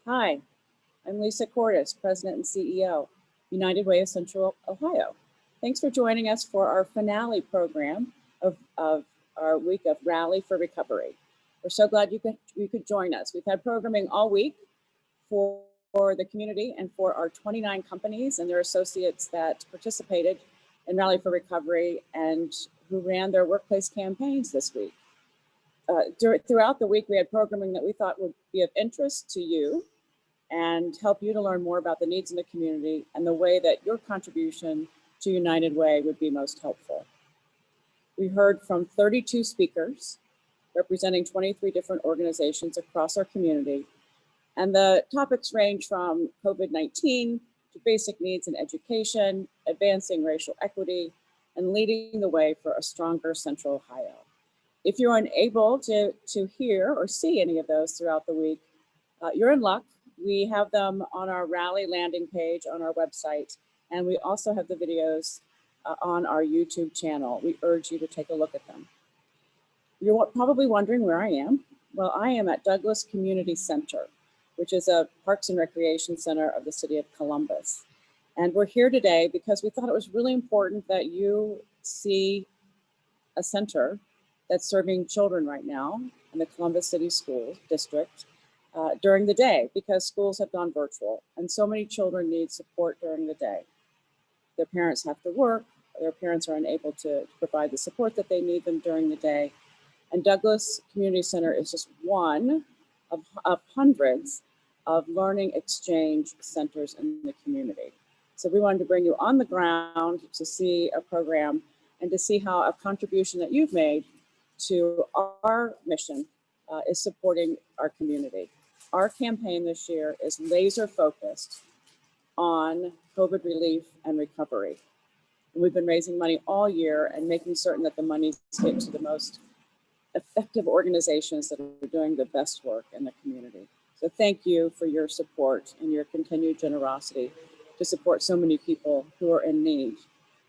Hi, I'm Lisa Cordes, President and CEO, United Way of Central Ohio. Thanks for joining us for our finale program of our week of Rally for Recovery. We're so glad you could join us. We've had programming all week for the community and for our 29 companies and their associates that participated in Rally for Recovery and who ran their workplace campaigns this week. Throughout the week, we had programming that we thought would be of interest to you and help you to learn more about the needs in the community and the way that your contribution to United Way would be most helpful. We heard from 32 speakers representing 23 different organizations across our community. And the topics range from COVID-19 to basic needs in education, advancing racial equity, and leading the way for a stronger Central Ohio. If you're unable to hear or see any of those throughout the week, you're in luck. We have them on our Rally landing page on our website, and we also have the videos on our YouTube channel. We urge you to take a look at them. You're probably wondering where I am. Well, I am at Douglas Community Center, which is a Parks and Recreation Center of the city of Columbus. And we're here today because we thought it was really important that you see a center that's serving children right now in the Columbus City School District during the day, because schools have gone virtual and so many children need support during the day. Their parents have to work, their parents are unable to provide the support that they need them during the day. And Douglas Community Center is just one of hundreds of learning exchange centers in the community. So we wanted to bring you on the ground to see a program and to see how a contribution that you've made to our mission is supporting our community. Our campaign this year is laser focused on COVID relief and recovery. And we've been raising money all year and making certain that the monies get to the most effective organizations that are doing the best work in the community. So thank you for your support and your continued generosity to support so many people who are in need.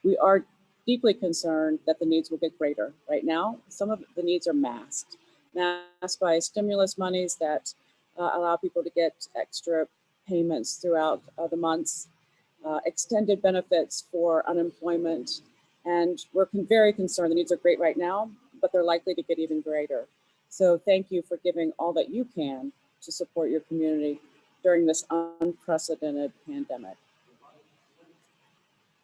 We are deeply concerned that the needs will get greater. Right now, some of the needs are masked by stimulus monies that allow people to get extra payments throughout the months, extended benefits for unemployment. And we're very concerned. The needs are great right now, but they're likely to get even greater. So thank you for giving all that you can to support your community during this unprecedented pandemic.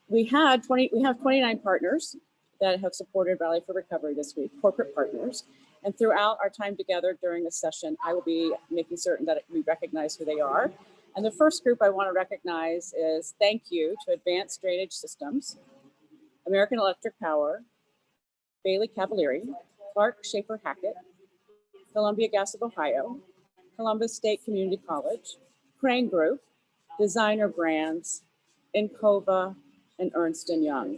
We have 29 partners that have supported Rally for Recovery this week, corporate partners. And throughout our time together during this session, I will be making certain that we recognize who they are. And the first group I want to recognize is thank you to Advanced Drainage Systems, American Electric Power, Bailey Cavalieri, Clark Schaefer Hackett, Columbia Gas of Ohio, Columbus State Community College, Crane Group, Designer Brands, Encova, and Ernst & Young.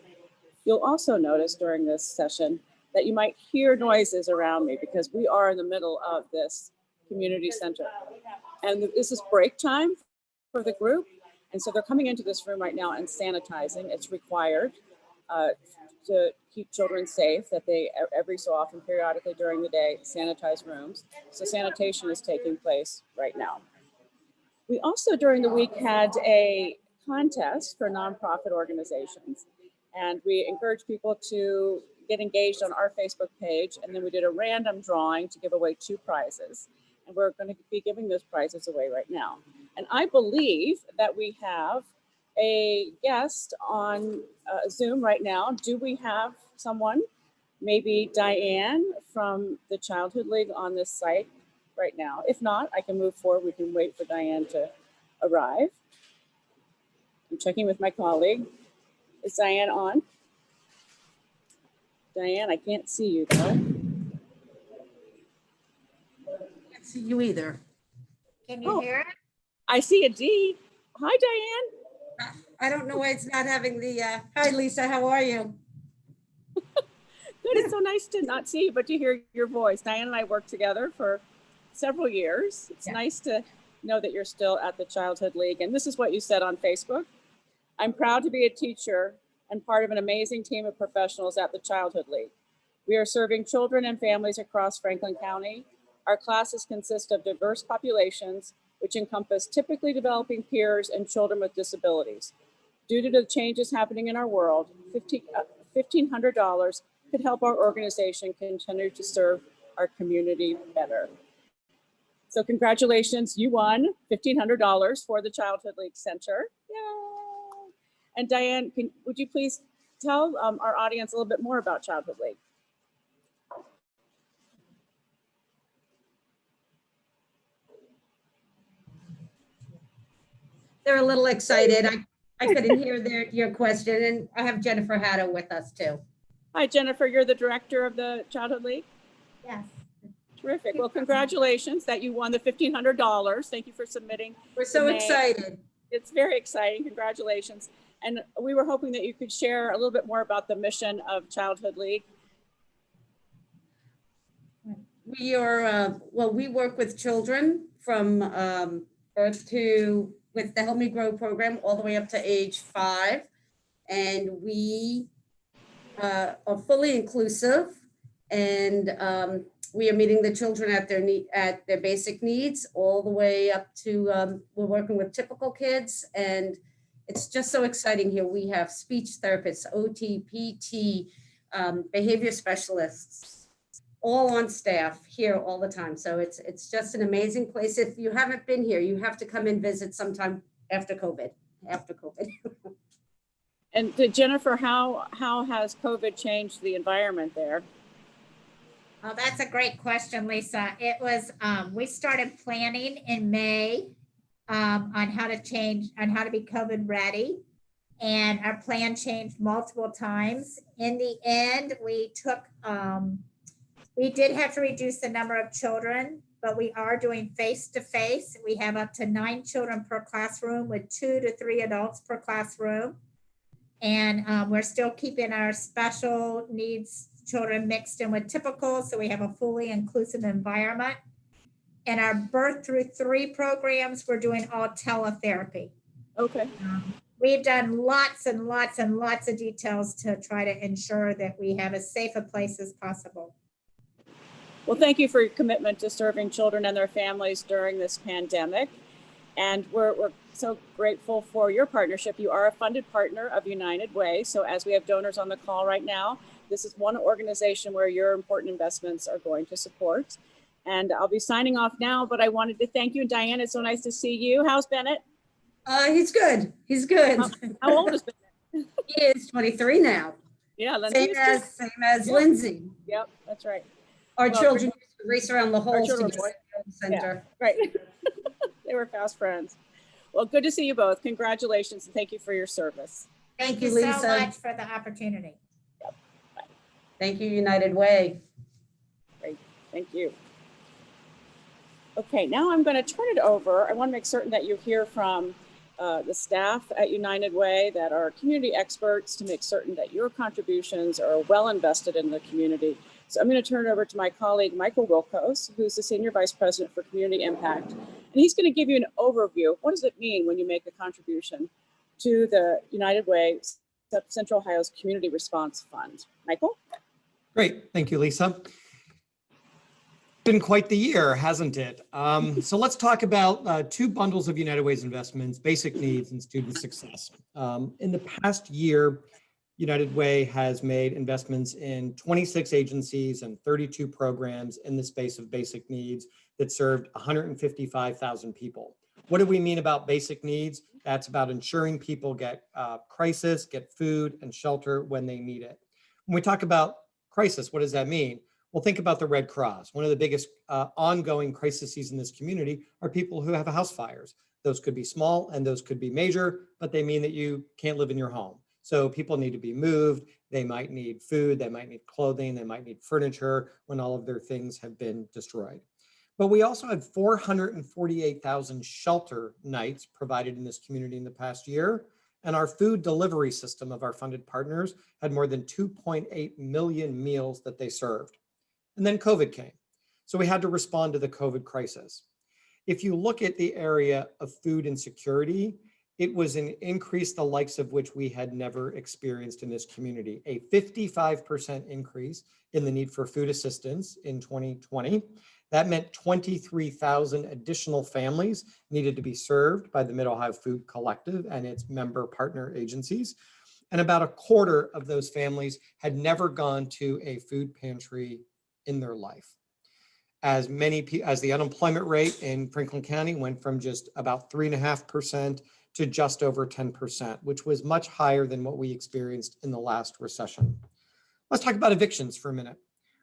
You'll also notice during this session that you might hear noises around me because we are in the middle of this community center. And this is break time for the group. And so they're coming into this room right now and sanitizing. It's required to keep children safe, that they every so often, periodically during the day, sanitize rooms. So sanitation is taking place right now. We also during the week had a contest for nonprofit organizations. And we encourage people to get engaged on our Facebook page. And then we did a random drawing to give away 2 prizes. And we're going to be giving those prizes away right now. And I believe that we have a guest on Zoom right now. Do we have someone? Maybe Diane from the Childhood League on this site right now. If not, I can move forward. We can wait for Diane to arrive. I'm checking with my colleague. Is Diane on? Diane, I can't see you though. I can't see you either. Can you hear it? I see a D. Hi, Diane. I don't know why it's not having the, hi Lisa, how are you? Good, it's so nice to not see you, but to hear your voice. Diane and I worked together for several years. It's nice to know that you're still at the Childhood League. And this is what you said on Facebook. I'm proud to be a teacher and part of an amazing team of professionals at the Childhood League. We are serving children and families across Franklin County. Our classes consist of diverse populations which encompass typically developing peers and children with disabilities. Due to the changes happening in our world, $1,500 could help our organization continue to serve our community better. So congratulations, you won $1,500 for the Childhood League Center. Yay! And Diane, would you please tell our audience a little bit more about Childhood League? They're a little excited. I couldn't hear your question, and I have Jennifer Hatta with us too. Hi, Jennifer, you're the director of the Childhood League? Yes. Terrific. Well, congratulations that you won the $1,500. Thank you for submitting. We're so excited. It's very exciting. Congratulations. And we were hoping that you could share a little bit more about the mission of Childhood League. We are, well, we work with children from birth to, with the Help Me Grow program, all the way up to age 5. And we are fully inclusive, and we are meeting the children at their basic needs, all the way up to, we're working with typical kids, and it's just so exciting here. We have speech therapists, OT, PT, behavior specialists, all on staff here all the time. So it's just an amazing place. If you haven't been here, you have to come and visit sometime after COVID. And Jennifer, how has COVID changed the environment there? Oh, that's a great question, Lisa. It was, we started planning in May on how to be COVID ready. And our plan changed multiple times. In the end, we did have to reduce the number of children, but we are doing face-to-face. We have up to 9 children per classroom with 2 to 3 adults per classroom. And we're still keeping our special needs children mixed in with typical, so we have a fully inclusive environment. And our birth through 3 programs, we're doing all teletherapy. Okay. We've done lots and lots and lots of details to try to ensure that we have as safe a place as possible. Well, thank you for your commitment to serving children and their families during this pandemic. And we're so grateful for your partnership. You are a funded partner of United Way. So as we have donors on the call right now, this is one organization where your important investments are going to support. And I'll be signing off now, but I wanted to thank you. And Diane, it's so nice to see you. How's Bennett? He's good. He's good. How old is Bennett? He is 23 now. Yeah, Lindsay same as Lindsay. Yep, that's right. Our children used to race around the halls to get to the center. Yeah, right. They were fast friends. Well, good to see you both. Congratulations and thank you for your service. Thank you Lisa. so much for the opportunity. Yep. Bye. Thank you, United Way. Great, thank you. Okay, now I'm going to turn it over. I want to make certain that you hear from the staff at United Way that are community experts to make certain that your contributions are well invested in the community. So I'm going to turn it over to my colleague, Michael Wilkos, who's the Senior Vice President for Community Impact. And he's going to give you an overview of what does it mean when you make a contribution to the United Way Central Ohio's Community Response Fund. Michael? Great. Thank you, Lisa. Been quite the year, hasn't it? So let's talk about 2 bundles of United Way's investments, basic needs and student success. In the past year, United Way has made investments in 26 agencies and 32 programs in the space of basic needs that served 155,000 people. What do we mean about basic needs? That's about ensuring people get crisis, get food and shelter when they need it. When we talk about crisis, what does that mean? Well, think about the Red Cross. One of the biggest ongoing crises in this community are people who have house fires. Those could be small and those could be major, but they mean that you can't live in your home. So people need to be moved. They might need food, they might need clothing, they might need furniture when all of their things have been destroyed. But we also had 448,000 shelter nights provided in this community in the past year. And our food delivery system of our funded partners had more than 2.8 million meals that they served. And then COVID came. So we had to respond to the COVID crisis. If you look at the area of food insecurity, it was an increase the likes of which we had never experienced in this community. A 55% increase in the need for food assistance in 2020, That meant 23,000 additional families needed to be served by the Mid-Ohio Food Collective and its member partner agencies. And about a quarter of those families had never gone to a food pantry in their life. As the unemployment rate in Franklin County went from just about 3.5% to just over 10%, which was much higher than what we experienced in the last recession. Let's talk about evictions for a minute.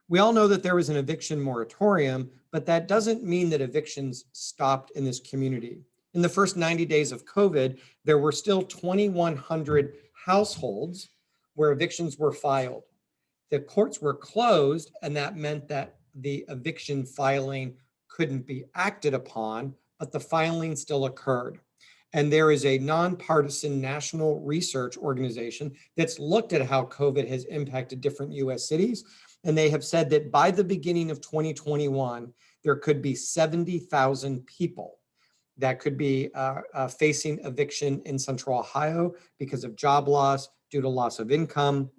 We all know that there was an eviction moratorium, but that doesn't mean that evictions stopped in this community. In the first 90 days of COVID, there were still 2,100 households where evictions were filed. The courts were closed, and that meant that the eviction filing couldn't be acted upon, but the filing still occurred. And there is a nonpartisan national research organization that's looked at how COVID has impacted different US cities. And they have said that by the beginning of 2021, there could be 70,000 people that could be facing eviction in Central Ohio because of job loss, due to loss of income.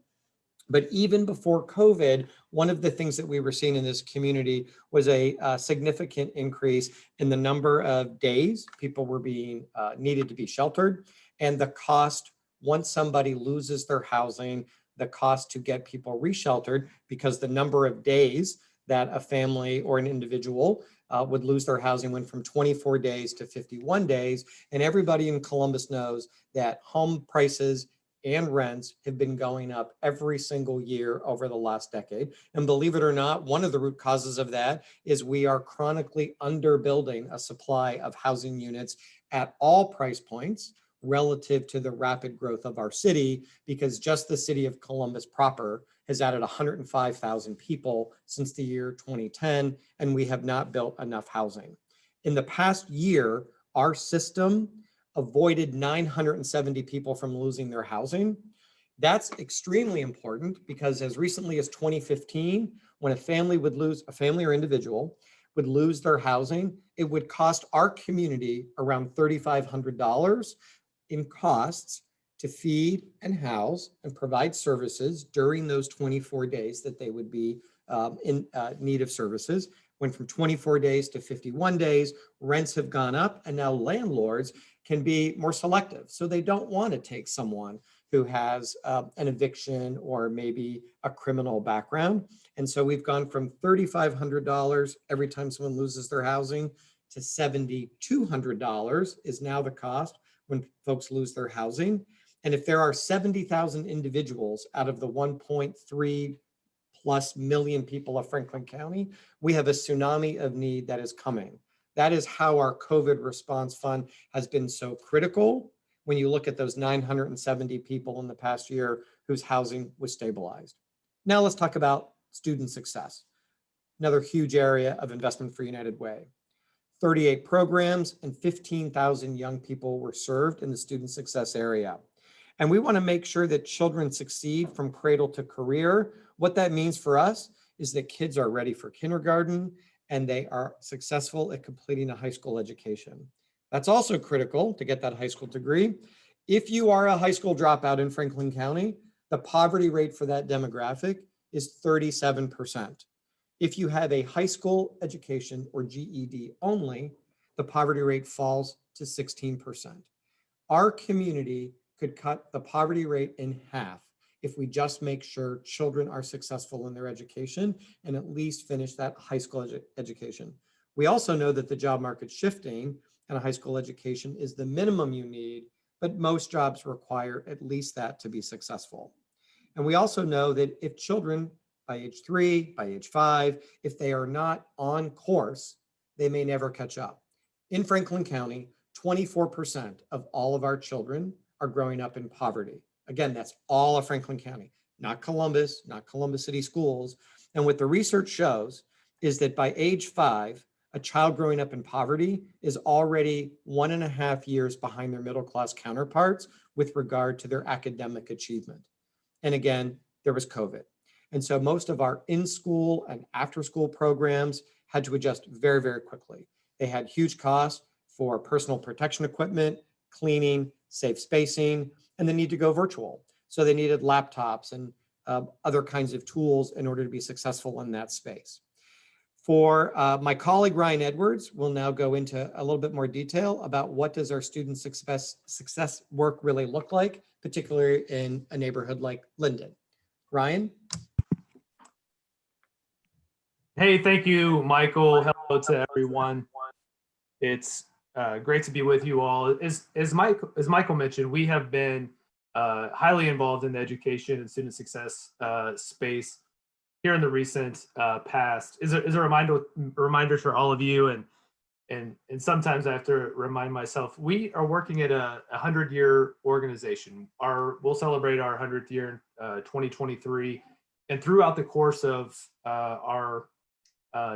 But even before COVID, one of the things that we were seeing in this community was a significant increase in the number of days people were being needed to be sheltered, and the cost once somebody loses their housing, the cost to get people resheltered, because the number of days that a family or an individual would lose their housing went from 24 days to 51 days. And everybody in Columbus knows that home prices and rents have been going up every single year over the last decade. And believe it or not, one of the root causes of that is we are chronically underbuilding a supply of housing units at all price points relative to the rapid growth of our city, because just the city of Columbus proper has added 105,000 people since the year 2010, and we have not built enough housing. In the past year, our system avoided 970 people from losing their housing. That's extremely important, because as recently as 2015, when a family or individual would lose their housing, it would cost our community around $3,500 in costs to feed and house and provide services during those 24 days that they would be in need of services. Went from 24 days to 51 days, rents have gone up, and now landlords can be more selective. So they don't want to take someone who has an eviction or maybe a criminal background. And so we've gone from $3,500 every time someone loses their housing to $7,200 is now the cost when folks lose their housing. And if there are 70,000 individuals out of the 1.3 plus million people of Franklin County, we have a tsunami of need that is coming. That is how our COVID response fund has been so critical when you look at those 970 people in the past year whose housing was stabilized. Now let's talk about student success, another huge area of investment for United Way. 38 programs and 15,000 young people were served in the student success area. And we want to make sure that children succeed from cradle to career. What that means for us is that kids are ready for kindergarten and they are successful at completing a high school education. That's also critical to get that high school degree. If you are a high school dropout in Franklin County, the poverty rate for that demographic is 37%. If you have a high school education or GED only, the poverty rate falls to 16%. Our community could cut the poverty rate in half if we just make sure children are successful in their education and at least finish that high school education. We also know that the job market's shifting and a high school education is the minimum you need, but most jobs require at least that to be successful. And we also know that if children by age 3, by age 5, if they are not on course, they may never catch up. In Franklin County, 24% of all of our children are growing up in poverty. Again, that's all of Franklin County, not Columbus, not Columbus City Schools. And what the research shows is that by age 5, a child growing up in poverty is already 1.5 years behind their middle class counterparts with regard to their academic achievement. And again, there was COVID. And so most of our in-school and after-school programs had to adjust very, very quickly. They had huge costs for personal protection equipment, cleaning, safe spacing, and the need to go virtual. So they needed laptops and other kinds of tools in order to be successful in that space. My colleague Ryan Edwards will now go into a little bit more detail about what does our student success work really look like, particularly in a neighborhood like Linden. Ryan? Hey, thank you, Michael. Hello to everyone. It's great to be with you all. As Michael mentioned, we have been highly involved in the education and student success space here in the recent past. Is a reminder for all of you, and sometimes I have to remind myself, we are working at a 100-year organization. We'll celebrate our 100th year in 2023, and throughout the course of our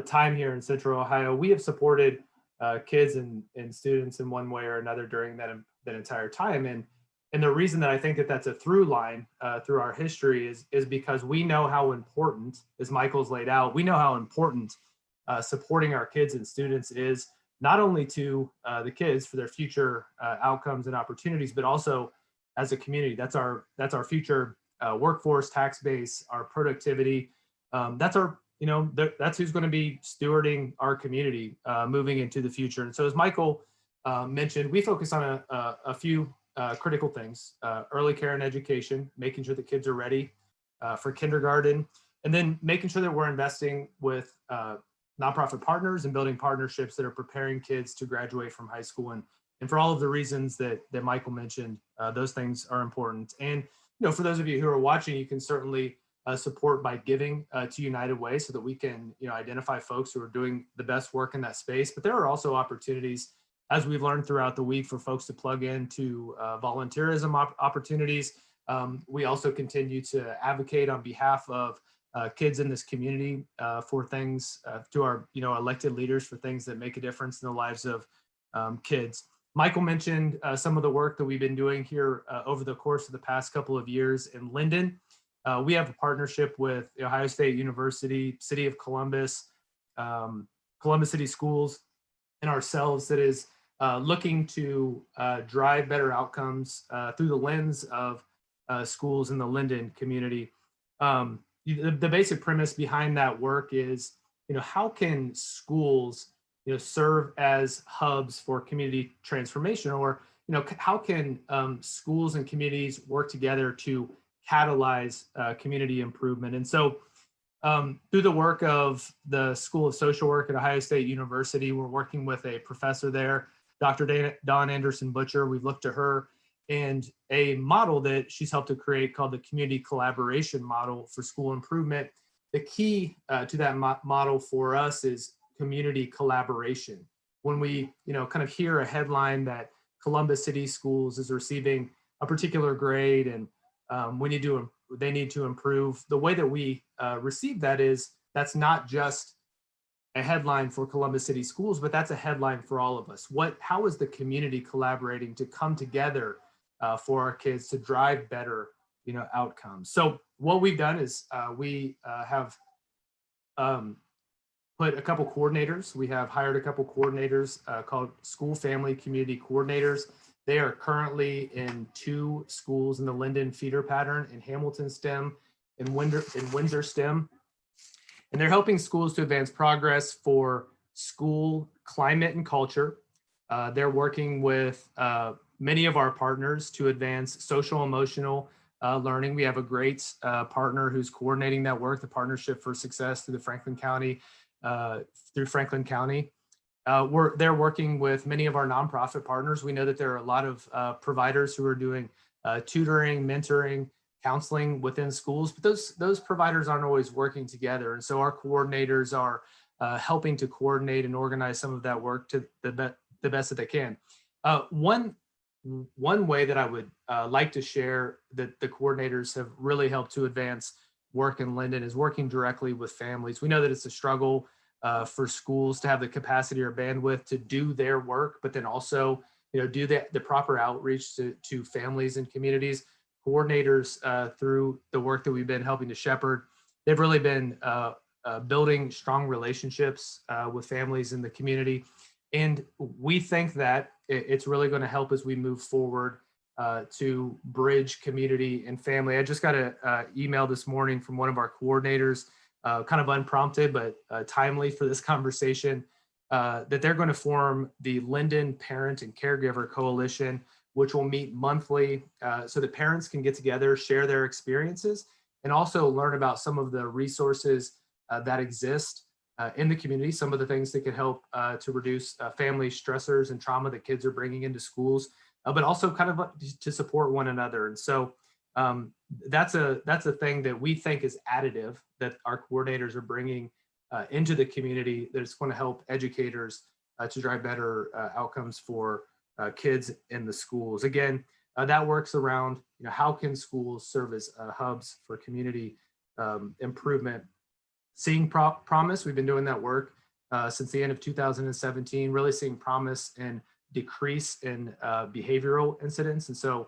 time here in Central Ohio, we have supported kids and students in one way or another during that entire time. And the reason that I think that that's a through line through our history is because we know how important, as Michael's laid out, we know how important supporting our kids and students is, not only to the kids for their future outcomes and opportunities, but also as a community. That's our future workforce, tax base, our productivity. That's who's going to be stewarding our community moving into the future. And so, as Michael mentioned, we focus on a few critical things: early care and education, making sure that kids are ready for kindergarten, and then making sure that we're investing with nonprofit partners and building partnerships that are preparing kids to graduate from high school. And for all of the reasons that Michael mentioned, those things are important. And for those of you who are watching, you can certainly support by giving to United Way so that we can identify folks who are doing the best work in that space. But there are also opportunities, as we've learned throughout the week, for folks to plug into volunteerism opportunities. We also continue to advocate on behalf of kids in this community for things, to our elected leaders, for things that make a difference in the lives of kids. Michael mentioned some of the work that we've been doing here over the course of the past couple of years in Linden. We have a partnership with Ohio State University, City of Columbus, Columbus City Schools, and ourselves that is looking to drive better outcomes through the lens of schools in the Linden community. The basic premise behind that work is, how can schools, serve as hubs for community transformation, or, how can schools and communities work together to catalyze community improvement? And so through the work of the School of Social Work at Ohio State University, we're working with a professor there, Dr. Dawn Anderson-Butcher. We've looked to her and a model that she's helped to create called the Community Collaboration Model for School Improvement. The key to that model for us is community collaboration. When we, kind of hear a headline that Columbus City Schools is receiving a particular grade and they need to improve, the way that we receive that is, that's not just a headline for Columbus City Schools, but that's a headline for all of us. How is the community collaborating to come together for our kids to drive better, outcomes? So what we've done is we have put a couple coordinators. We have hired a couple coordinators called School Family Community Coordinators. They are currently in 2 schools in the Linden feeder pattern, in Hamilton STEM and Windsor STEM. And they're helping schools to advance progress for school climate and culture. They're working with many of our partners to advance social emotional learning. We have a great partner who's coordinating that work, the Partnership for Success through Franklin County. They're working with many of our nonprofit partners. We know that there are a lot of providers who are doing tutoring, mentoring, counseling within schools, but those providers aren't always working together. And so our coordinators are helping to coordinate and organize some of that work to the best that they can. One way that I would like to share that the coordinators have really helped to advance work in Linden is working directly with families. We know that it's a struggle for schools to have the capacity or bandwidth to do their work, but then also, do the proper outreach to families and communities. Coordinators through the work that we've been helping to shepherd, they've really been building strong relationships with families in the community. And we think that it's really going to help as we move forward to bridge community and family. I just got an email this morning from one of our coordinators kind of unprompted, but timely for this conversation, that they're going to form the Linden Parent and Caregiver Coalition, which will meet monthly so that parents can get together, share their experiences, and also learn about some of the resources that exist in the community, some of the things that can help to reduce family stressors and trauma that kids are bringing into schools, but also kind of to support one another. And so that's a thing that we think is additive that our coordinators are bringing into the community that's going to help educators to drive better outcomes for kids in the schools. Again, that works around, how can schools serve as hubs for community improvement. Seeing promise, we've been doing that work since the end of 2017, really seeing promise and decrease in behavioral incidents. And so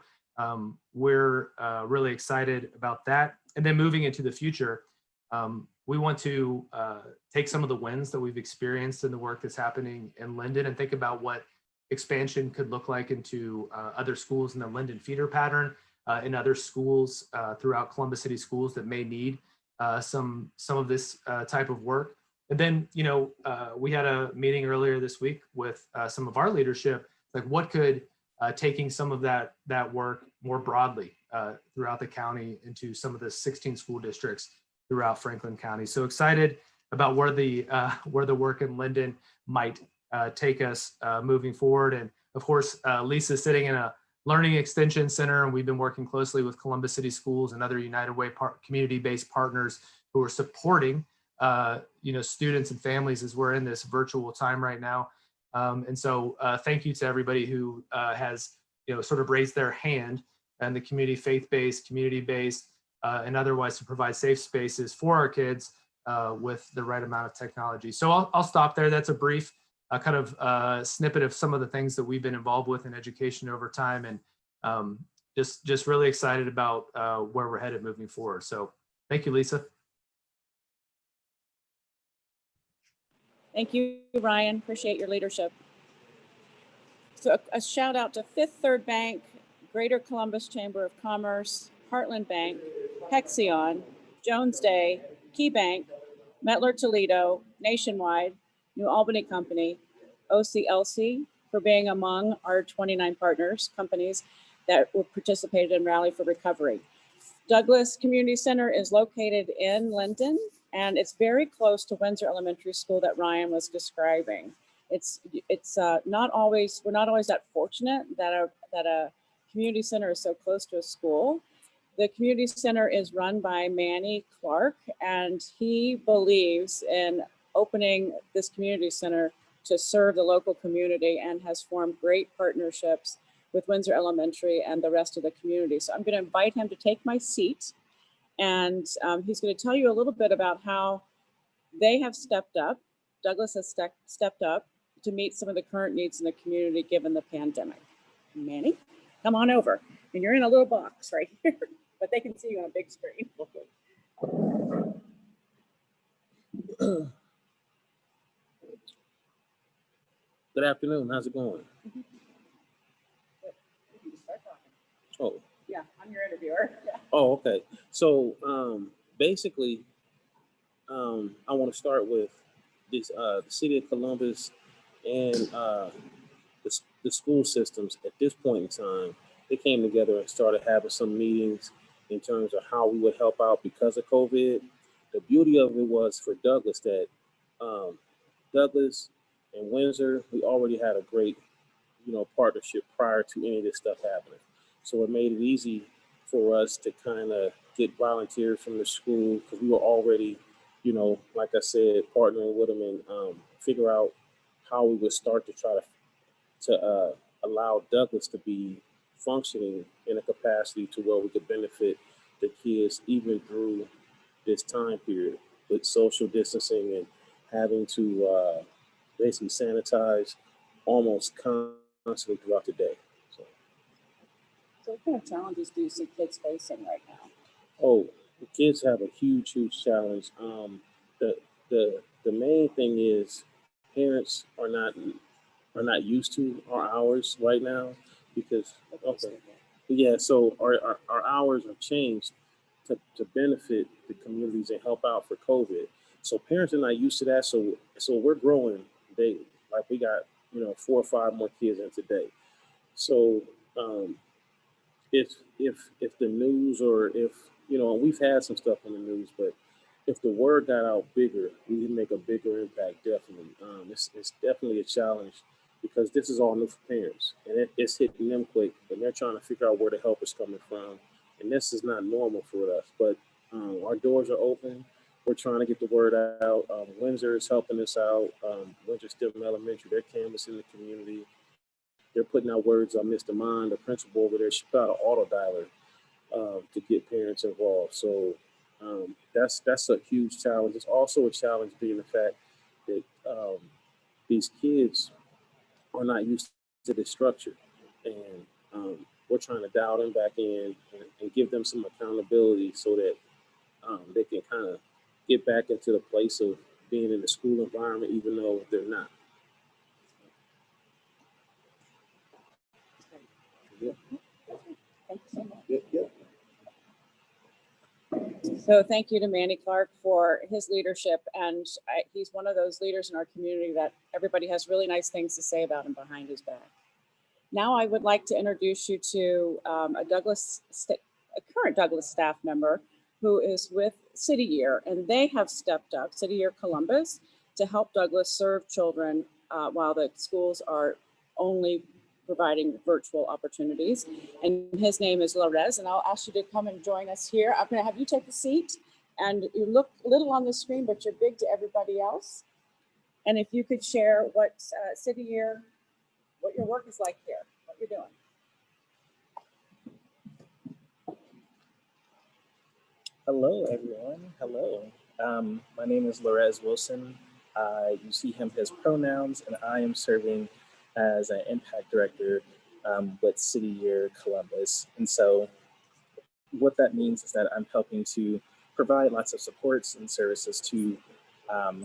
we're really excited about that. And then moving into the future, we want to take some of the wins that we've experienced in the work that's happening in Linden and think about what expansion could look like into other schools in the Linden feeder pattern, in other schools throughout Columbus City Schools that may need some of this type of work. And then, we had a meeting earlier this week with some of our leadership, like what could taking some of that work more broadly throughout the county into some of the 16 school districts throughout Franklin County. So excited about where the work in Linden might take us moving forward. And of course, Lisa's sitting in a Learning Extension Center, and we've been working closely with Columbus City Schools and other United Way community-based partners who are supporting students and families as we're in this virtual time right now. And so thank you to everybody who has sort of raised their hand and the community, faith-based, community-based, and otherwise to provide safe spaces for our kids with the right amount of technology. So I'll stop there. That's a brief kind of snippet of some of the things that we've been involved with in education over time, and just really excited about where we're headed moving forward. So thank you, Lisa. Thank you, Ryan. Appreciate your leadership. So a shout out to Fifth Third Bank, Greater Columbus Chamber of Commerce, Heartland Bank, Hexion, Jones Day, Key Bank, Metler Toledo, Nationwide, New Albany Company, OCLC for being among our 29 partners, companies that participated in Rally for Recovery. Douglas Community Center is located in Linden, and it's very close to Windsor Elementary School that Ryan was describing. It's not always, we're not always that fortunate that a community center is so close to a school. The community center is run by Manny Clark, and he believes in opening this community center to serve the local community and has formed great partnerships with Windsor Elementary and the rest of the community. So I'm going to invite him to take my seat, and he's going to tell you a little bit about how they have stepped up. Douglas has stepped up to meet some of the current needs in the community given the pandemic. Manny, come on over. And you're in a little box right here, but they can see you on a big screen. Good afternoon. How's it going? Oh. Yeah, I'm your interviewer. Yeah. Oh, okay. So basically, I want to start with this the city of Columbus and the school systems at this point in time. They came together and started having some meetings in terms of how we would help out because of COVID. The beauty of it was for Douglas that Douglas and Windsor, we already had a great, partnership prior to any of this stuff happening. So it made it easy for us to kind of get volunteers from the school because we were already, like I said, partnering with them and figure out how we would start to try to allow Douglas to be functioning in a capacity to where we could benefit the kids even through this time period with social distancing and having to basically sanitize almost constantly throughout the day. So what kind of challenges do you see kids facing right now? Oh, the kids have a huge challenge. The main thing is parents are not used to our hours right now because so our hours have changed to benefit the communities and help out for COVID. So parents are not used to that. So we're growing daily. Like we got, 4 or 5 more kids in today. So if the news, or if, we've had some stuff in the news, but if the word got out bigger, we can make a bigger impact, definitely. It's definitely a challenge because this is all new for parents, and it's hitting them quick, and they're trying to figure out where the help is coming from. And this is not normal for us, but our doors are open. We're trying to get the word out. Windsor is helping us out. Windsor STEM Elementary, they're canvassing the community. They're putting out words on Mr. Mind, the principal over there. She put out an auto dialer to get parents involved. So that's a huge challenge. It's also a challenge being the fact that these kids are not used to this structure, and we're trying to dial them back in and give them some accountability so that they can kind of get back into the place of being in the school environment, even though they're not. Yeah. Thank you so much. Yeah. So thank you to Manny Clark for his leadership. And he's one of those leaders in our community that everybody has really nice things to say about him behind his back. Now I would like to introduce you to a current Douglas staff member who is with City Year, and they have stepped up, City Year Columbus, to help Douglas serve children while the schools are only providing virtual opportunities. And his name is Lorez, and I'll ask you to come and join us here. I'm gonna have you take a seat, and you look little on the screen, but you're big to everybody else. And if you could share what City Year, what your work is like here, what you're doing. Hello, everyone. Hello. My name is Lorez Wilson. You see him, his pronouns, and I am serving as an impact director with City Year Columbus. And so what that means is that I'm helping to provide lots of supports and services to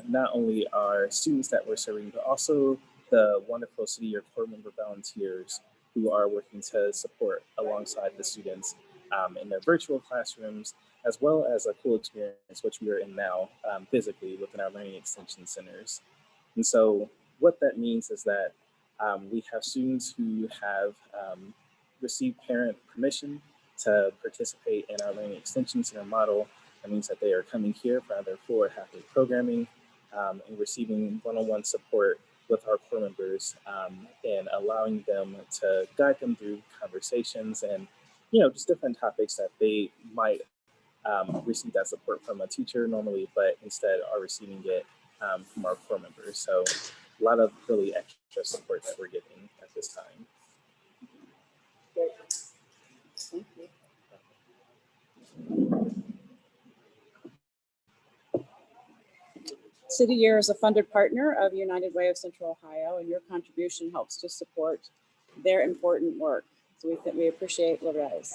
not only our students that we're serving, but also the wonderful City Year Corps member volunteers who are working to support alongside the students in their virtual classrooms, as well as a cool experience, which we are in now physically within our learning extension centers. And so what that means is that we have students who have received parent permission to participate in our learning extension center model. That means that they are coming here for either full or half-day programming and receiving one-on-one support with our core members and allowing them to guide them through conversations and, just different topics that they might receive that support from a teacher normally, but instead are receiving it from our core members. So a lot of really extra support that we're getting at this time. Great. Thank you. City Year is a funded partner of United Way of Central Ohio, and your contribution helps to support their important work. So we appreciate Lorez.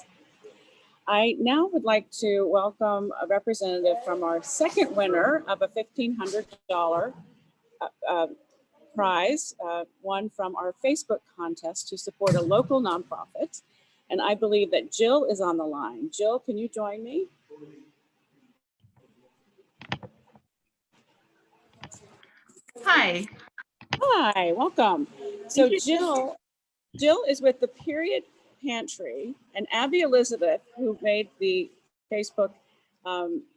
I now would like to welcome a representative from our second winner of a $1,500 prize, won from our Facebook contest to support a local nonprofit. And I believe that Jill is on the line. Jill, can you join me? Hi. Hi, welcome. So Jill is with the Period Pantry, and Abby Elizabeth, who made the Facebook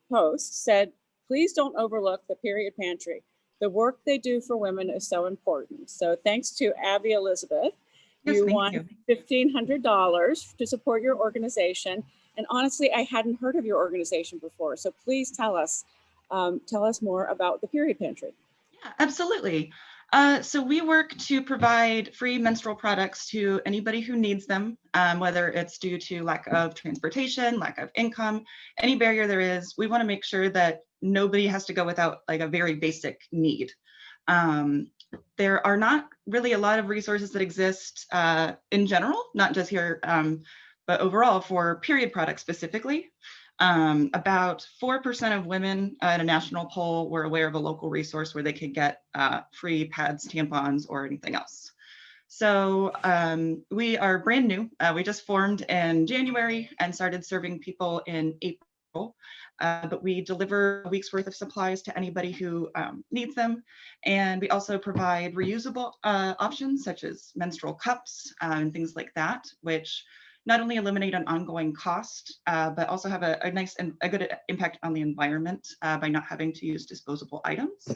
post, said, please don't overlook the Period Pantry. The work they do for women is so important. So thanks to Abby Elizabeth, Yes, you thank won you. $1,500 to support your organization. And honestly, I hadn't heard of your organization before. So please tell us more about the Period Pantry. Yeah, absolutely. So we work to provide free menstrual products to anybody who needs them, whether it's due to lack of transportation, lack of income, any barrier there is. We want to make sure that nobody has to go without like a very basic need. There are not really a lot of resources that exist in general, not just here, but overall for period products specifically. About 4% of women in a national poll were aware of a local resource where they could get free pads, tampons, or anything else. So we are brand new. We just formed in January and started serving people in April but we deliver a week's worth of supplies to anybody who needs them. And we also provide reusable options such as menstrual cups and things like that, which not only eliminate an ongoing cost, but also have a nice and a good impact on the environment by not having to use disposable items.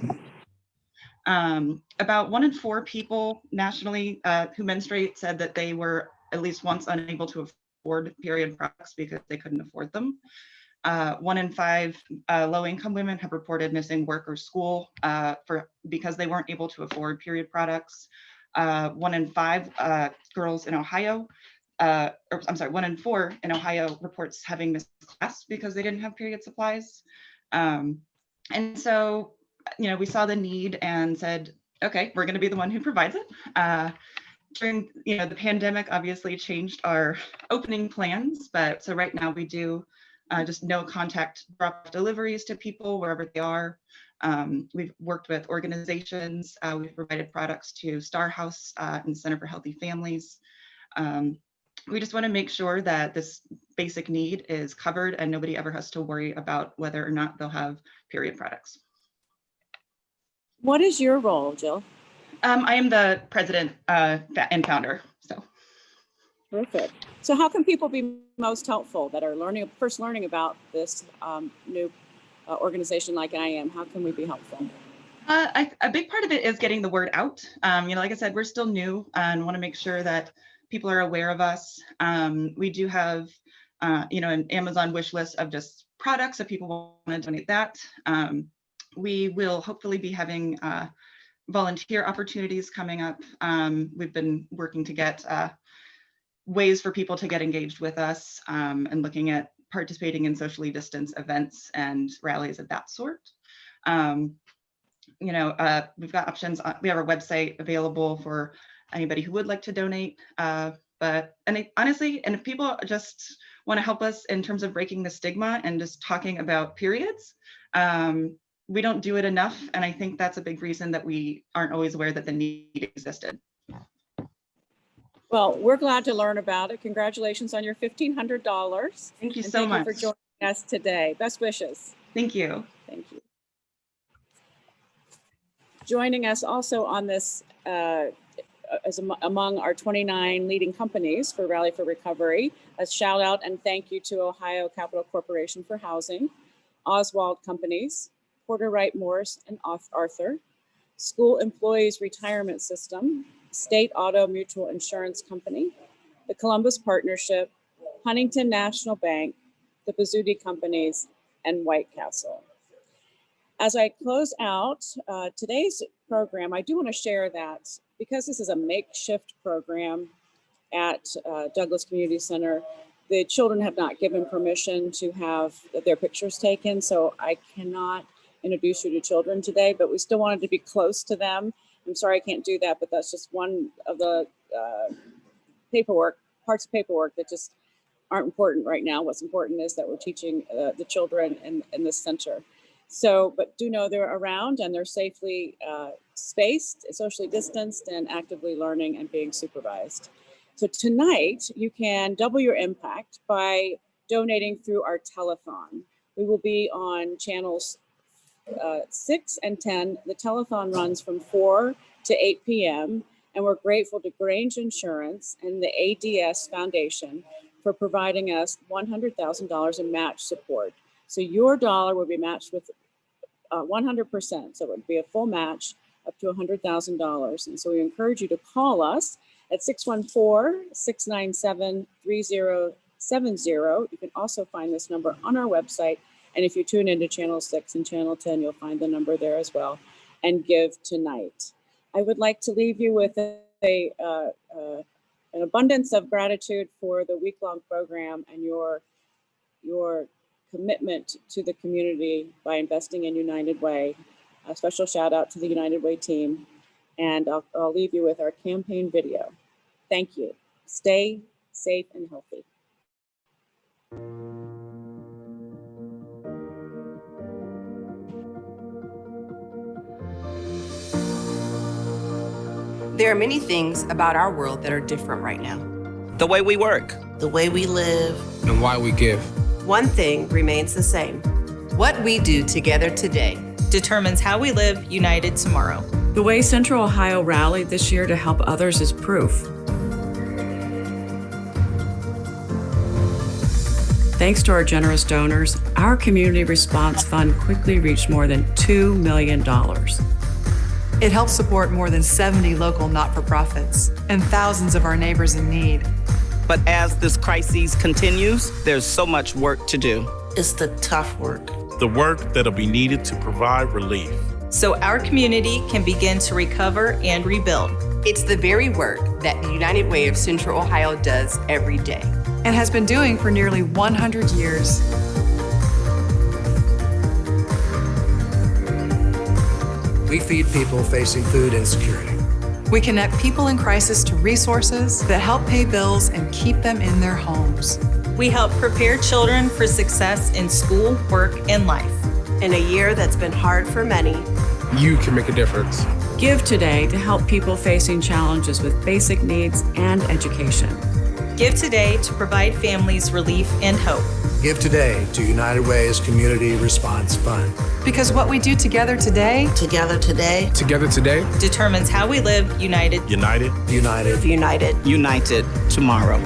About 1 in 4 people nationally who menstruate said that they were at least once unable to afford period products because they couldn't afford them. 1 in 5 low-income women have reported missing work or school because they weren't able to afford period products. 1 in 5 girls in Ohio, or I'm sorry, 1 in 4 in Ohio reports having missed class because they didn't have period supplies. And so, you know, we saw the need and said, okay, we're going to be the one who provides it. During, you know, the pandemic obviously changed our opening plans, but so right now we do just no contact drop deliveries to people wherever they are. We've worked with organizations. We've provided products to Star House and Center for Healthy Families. We just want to make sure that this basic need is covered and nobody ever has to worry about whether or not they'll have period products. What is your role, Jill? I am the president and founder. So. Perfect. So how can people be most helpful that are first learning about this new organization like I am? How can we be helpful? A big part of it is getting the word out. You know, like I said, we're still new and want to make sure that people are aware of us. We do have, you know, an Amazon wish list of just products if people want to donate that. We will hopefully be having volunteer opportunities coming up. We've been working to get ways for people to get engaged with us and looking at participating in socially distanced events and rallies of that sort. You know, we've got options. We have our website available for anybody who would like to donate. Honestly, and if people just want to help us in terms of breaking the stigma and just talking about periods, we don't do it enough. And I think that's a big reason that we aren't always aware that the need existed. Well, we're glad to learn about it. Congratulations on your $1,500. Thank you so much. Thank you for joining us today. Best wishes. Thank you. Thank you. Joining us also on this among our 29 leading companies for Rally for Recovery, a shout out and thank you to Ohio Capital Corporation for Housing, Oswald Companies, Porter Wright Morris and Arthur, School Employees Retirement System, State Auto Mutual Insurance Company, the Columbus Partnership, Huntington National Bank, the Pizzuti Companies, and White Castle. As I close out today's program, I do want to share that because this is a makeshift program at Douglas Community Center, the children have not given permission to have their pictures taken, so I cannot introduce you to children today, but we still wanted to be close to them. I'm sorry I can't do that, but that's just one of the parts of paperwork that just aren't important right now. What's important is that we're teaching the children in this center. So, but do know they're around and they're safely spaced, socially distanced, and actively learning and being supervised. So tonight, you can double your impact by donating through our telethon. We will be on channels 6 and 10. The telethon runs from 4 to 8 p.m. And we're grateful to Grange Insurance and the ADS Foundation for providing us $100,000 in match support. So your dollar will be matched with 100%. So it would be a full match up to $100,000. And so we encourage you to call us at 614-697-3070. You can also find this number on our website. And if you tune into Channel 6 and Channel 10, you'll find the number there as well. And give tonight. I would like to leave you with an abundance of gratitude for the week-long program and your commitment to the community by investing in United Way. A special shout out to the United Way team. And I'll leave you with our campaign video. Thank you. Stay safe and healthy. There are many things about our world that are different right now. The way we work. The way we live. And why we give. one thing remains the same. What we do together today determines how we live united tomorrow. The way Central Ohio rallied this year to help others is proof. Thanks to our generous donors, our Community Response Fund quickly reached more than $2 million. It helps support more than 70 local not-for-profits and thousands of our neighbors in need. But as this crisis continues, there's so much work to do. It's the tough work. The work that'll be needed to provide relief. So our community can begin to recover and rebuild. It's the very work that the United Way of Central Ohio does every day. And has been doing for nearly 100 years. We feed people facing food insecurity. We connect people in crisis to resources that help pay bills and keep them in their homes. We help prepare children for success in school, work, and life. In a year that's been hard for many, You can make a difference. Give today to help people facing challenges with basic needs and education. Give today to provide families relief and hope. Give today to United Way's Community Response Fund. Because what we do together today Together today determines how we live united. United. United. united. United tomorrow.